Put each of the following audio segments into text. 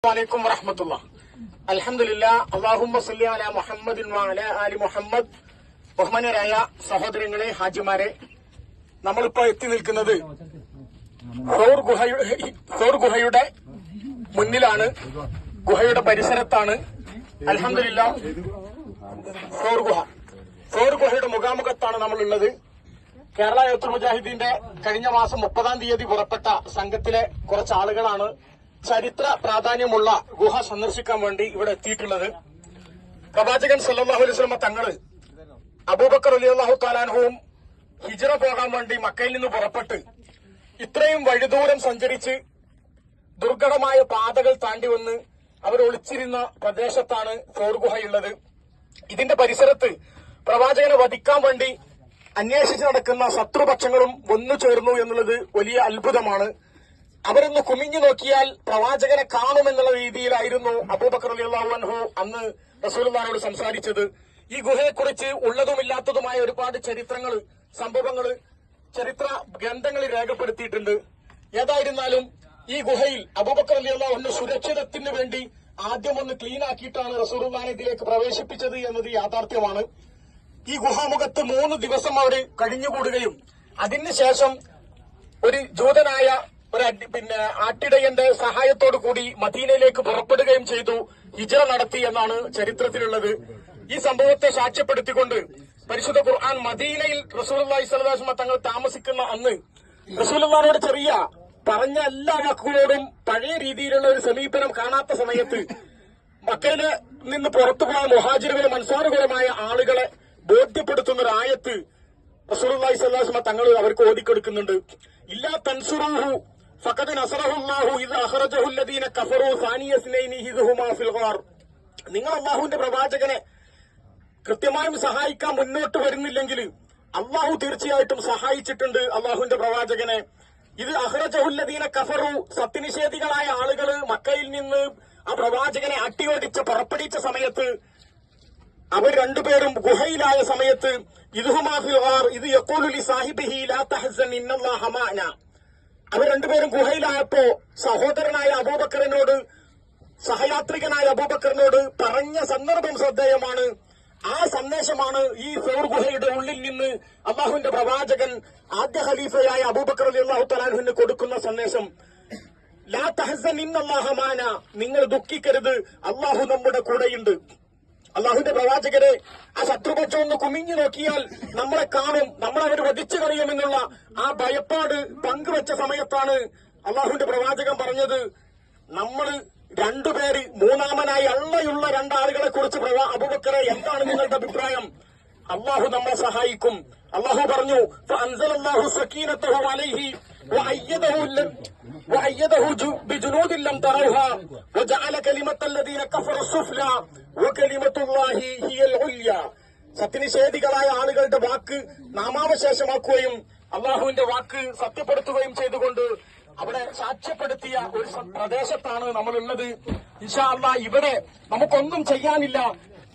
വലൈക്കും വറഹ്മത്തുള്ളാ. അൽഹംദുലില്ലാ. അല്ലാഹുമ്മ സ്വല്ലി അലാ മുഹമ്മദിൻ വഅലാ ആലി മുഹമ്മദ്. ബഹുമാന്യരായ സഹോദരങ്ങളെ, ഹാജിമാരെ, നമ്മളിപ്പോ എത്തി നിൽക്കുന്നത് സൗർ ഗുഹയുടെ മുന്നിലാണ്, ഗുഹയുടെ പരിസരത്താണ്. അൽഹംദുലില്ലാ, സൗർ ഗുഹയുടെ മുഖാമുഖത്താണ് നമ്മളുള്ളത്. കേരള യൂത്ത് മുജാഹിദീന്റെ കഴിഞ്ഞ മാസം 30-ാം തീയതി പുറപ്പെട്ട സംഘത്തിലെ കുറച്ച് ആളുകളാണ് ചരിത്ര പ്രാധാന്യമുള്ള ഗുഹ സന്ദർശിക്കാൻ വേണ്ടി ഇവിടെ എത്തിയിട്ടുള്ളത്. പ്രവാചകൻ സല്ലല്ലാഹു അലൈഹി വസല്ലം തങ്ങള് അബൂബക്കർ റളിയല്ലാഹു തആല അൻഹുവും ഹിജ്റ പോകാൻ വേണ്ടി മക്കയിൽ നിന്ന് പുറപ്പെട്ട് ഇത്രയും വഴിദൂരം സഞ്ചരിച്ച് ദുർഘടമായ പാതകൾ താണ്ടി വന്ന് അവർ ഒളിച്ചിരുന്ന പ്രദേശത്താണ് സൗർ ഗുഹയുള്ളത്. ഇതിന്റെ പരിസരത്ത് പ്രവാചകനെ വധിക്കാൻ വേണ്ടി അന്വേഷിച്ച് നടക്കുന്ന ശത്രുപക്ഷങ്ങളും ഒന്നു ചേർന്നു എന്നുള്ളത് വലിയ അത്ഭുതമാണ്. അവരൊന്ന് കുമിഞ്ഞു നോക്കിയാൽ പ്രവാചകനെ കാണുമെന്നുള്ള രീതിയിലായിരുന്നു അബൂബക്കർ റളിയല്ലാഹു അൻഹു അന്ന് റസൂലുള്ളാഹിയോട് സംസാരിച്ചത്. ഈ ഗുഹയെക്കുറിച്ച് ഉള്ളതുമില്ലാത്തതുമായ ഒരുപാട് ചരിത്രങ്ങൾ, സംഭവങ്ങൾ ചരിത്ര ഗ്രന്ഥങ്ങളിൽ രേഖപ്പെടുത്തിയിട്ടുണ്ട്. ഏതായിരുന്നാലും ഈ ഗുഹയിൽ അബൂബക്കർ റളിയല്ലാഹു അൻഹു സുരക്ഷിതത്തിന് വേണ്ടി ആദ്യം ഒന്ന് ക്ലീൻ ആക്കിയിട്ടാണ് റസൂലുള്ളാഹിനെ ഇതിലേക്ക് പ്രവേശിപ്പിച്ചത് എന്നത് യാഥാർത്ഥ്യമാണ്. ഈ ഗുഹാമുഖത്ത് 3 ദിവസം അവർ കഴിഞ്ഞുകൂടുകയും അതിനുശേഷം ഒരു ജൂതനായ ആട്ടിടയന്റെ സഹായത്തോടു കൂടി മദീനയിലേക്ക് പുറപ്പെടുകയും ചെയ്തു, ഹിജ്റ നടത്തി എന്നാണ് ചരിത്രത്തിലുള്ളത്. ഈ സംഭവത്തെ സാക്ഷ്യപ്പെടുത്തിക്കൊണ്ട് പരിശുദ്ധ ഖുർആൻ മദീനയിൽ റസൂലുള്ളാഹി സ്വല്ലല്ലാഹു അലൈഹി വസല്ലം തങ്ങൾ താമസിക്കുന്ന അന്ന് റസൂലുള്ളാഹിയോട് ചെറിയ പറഞ്ഞ എല്ലാ വാക്കുകളോടും പഴയ രീതിയിലുള്ള ഒരു സമീപനം കാണാത്ത സമയത്ത് മക്കയിൽ നിന്ന് പുറത്തുപോയ മുഹാജിറുകളും അൻസാറുകളുമായ ആളുകളെ ബോധ്യപ്പെടുത്തുന്ന ഒരു ആയത്ത് റസൂലുള്ളാഹി സ്വല്ലല്ലാഹു അലൈഹി വസല്ലം തങ്ങൾ അവർക്ക് ഓതിക്കൊടുക്കുന്നുണ്ട്. ഇല്ലാ തൻസുറൂഹു ഫഖദ് നസറഹുല്ലാഹു ഇദ് അഖറജഹു അല്ലദീന കഫറൂ സാനിയ ഇസ്നൈനി ഇദ് ഹുമാ ഫിൽ ഗാർ. നിങ്ങൾ അല്ലാഹുവിന്റെ പ്രവാചകനെ കൃത്യമായും സഹായിക്കാൻ മുന്നോട്ട് വരുന്നില്ലെങ്കിൽ അല്ലാഹു തീർച്ചയായിട്ടും സഹായിച്ചിട്ടുണ്ട് അല്ലാഹുവിന്റെ പ്രവാചകനെ. ഇത് അഖറജഹു അല്ലദീന കഫറൂ, സത്യനിഷേധികളായ ആളുകൾ മക്കയിൽ നിന്ന് ആ പ്രവാചകനെ അട്ടിയോടിച്ച് പുറപ്പെടിച്ച സമയത്ത് അവർ രണ്ടുപേരും ഗുഹയിലായ സമയത്ത് ഇദ് ഹുമാ ഫിൽ ഗാർ ഇദ് യഖൂലു ലി സാഹിബിഹി ലാ തഹ്സൻ ഇന്നല്ലാഹ മഅനാ. അവർ രണ്ടുപേരും ഗുഹയിലായപ്പോ സഹോദരനായ അബൂബക്കറിനോട്, സഹയാത്രികനായ അബൂബക്കറിനോട് പറഞ്ഞ സന്ദർഭം ശ്രദ്ധേയമാണ്. ആ സന്ദേശമാണ് ഈ സൗർ ഗുഹയുടെ ഉള്ളിൽ നിന്ന് അല്ലാഹുവിന്റെ പ്രവാചകൻ ആദ്യ ഖലീഫയായ അബൂബക്കർ റളിയല്ലാഹു തആല അൻഹുവിന് കൊടുക്കുന്ന സന്ദേശം. ലാ തഹ്സൻ ഇന്നല്ലാഹ മഅനാ, നിങ്ങൾ ദുഃഖിക്കരുത്, അല്ലാഹു നമ്മുടെ കൂടെയുണ്ട്. അല്ലാഹുവിന്റെ പ്രവാചകരെ ആ ശത്രുപക്ഷം ഒന്ന് കുമിഞ്ഞു നോക്കിയാൽ നമ്മളെ കാണും, നമ്മളവർ വധിച്ചു കളയുമെന്നുള്ള ആ ഭയപ്പാട് പങ്കുവെച്ച സമയത്താണ് അല്ലാഹുവിന്റെ പ്രവാചകൻ പറഞ്ഞത്, നമ്മൾ രണ്ടുപേര് മൂന്നാമനായി അള്ളയുള്ള രണ്ടാളുകളെ കുറിച്ച് അബൂബക്കറെ എന്താണ് നിങ്ങളുടെ അഭിപ്രായം? അല്ലാഹു നമ്മളെ സഹായിക്കും. അല്ലാഹു പറഞ്ഞു, ഫഅൻസലല്ലാഹു സകീനതഹു അലൈഹി വഅയ്യദഹു ബിജുനൂദിൻ ലം തറൗഹാ വജഅല കലിമത്തല്ലദീന കഫറു സുഫ്ലാ വകലിമത്തുല്ലാഹി ഹിയൽ ഉല്യ. സത്യനിഷേധികളായ ആളുകളുടെ വാക്ക് നാമാവശേഷമാക്കുകയും അല്ലാഹുവിന്റെ വാക്ക് സത്യപ്പെടുത്തുകയും ചെയ്തുകൊണ്ട് അവിടെ സാക്ഷ്യപ്പെടുത്തിയ ഒരു പ്രദേശത്താണ് നമ്മളുള്ളത്. ഇൻഷാ അല്ലാഹ് ഇവിടെ നമുക്കൊന്നും ചെയ്യാനില്ല.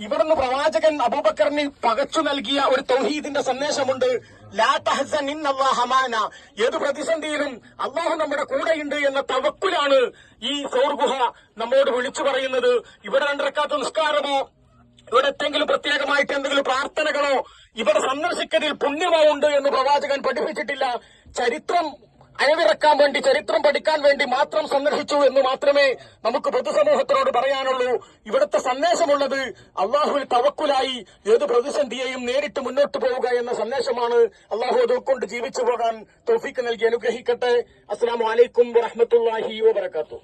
ഇവിടുന്ന് പ്രവാചകൻ അബൂബക്കറിന് പകച്ചു നൽകിയ ഒരു തൗഹീദിന്റെ സന്ദേശമുണ്ട്. ലാ തഹ്സൻ ഇന്നല്ലാഹ മഅനാ. ഏത് പ്രതിസന്ധിയിലും അല്ലാഹു നമ്മുടെ കൂടെയുണ്ട് എന്ന തവക്കുലാണ് ഈ സൗർ ഗുഹ നമ്മോട് വിളിച്ചു പറയുന്നത്. ഇവിടെ 2 റക്അത്ത് നിസ്കാരമോ ഇവിടെ എന്തെങ്കിലും പ്രത്യേകമായിട്ട് എന്തെങ്കിലും പ്രാർത്ഥനകളോ ഇവിടെ സന്ദർശിക്കലിൽ പുണ്യമോ ഉണ്ട് എന്ന് പ്രവാചകൻ പഠിപ്പിച്ചിട്ടില്ല. ചരിത്രം അയവിറക്കാൻ വേണ്ടി, ചരിത്രം പഠിക്കാൻ വേണ്ടി മാത്രം സന്ദർശിച്ചു എന്ന് മാത്രമേ നമുക്ക് പൊതുസമൂഹത്തിനോട് പറയാനുള്ളൂ. ഇവിടുത്തെ സന്ദേശമുള്ളത് അള്ളാഹുവിൽ തവക്കുലായി ഏത് പ്രതിസന്ധിയെയും നേരിട്ട് മുന്നോട്ട് പോവുക എന്ന സന്ദേശമാണ്. അള്ളാഹു അത് ഉൾക്കൊണ്ട് ജീവിച്ചു പോകാൻ തൗഫീക്ക് നൽകി അനുഗ്രഹിക്കട്ടെ. അസ്സലാമു അലൈക്കും വറഹ്മത്തുള്ളാഹി വബറകാതുഹു.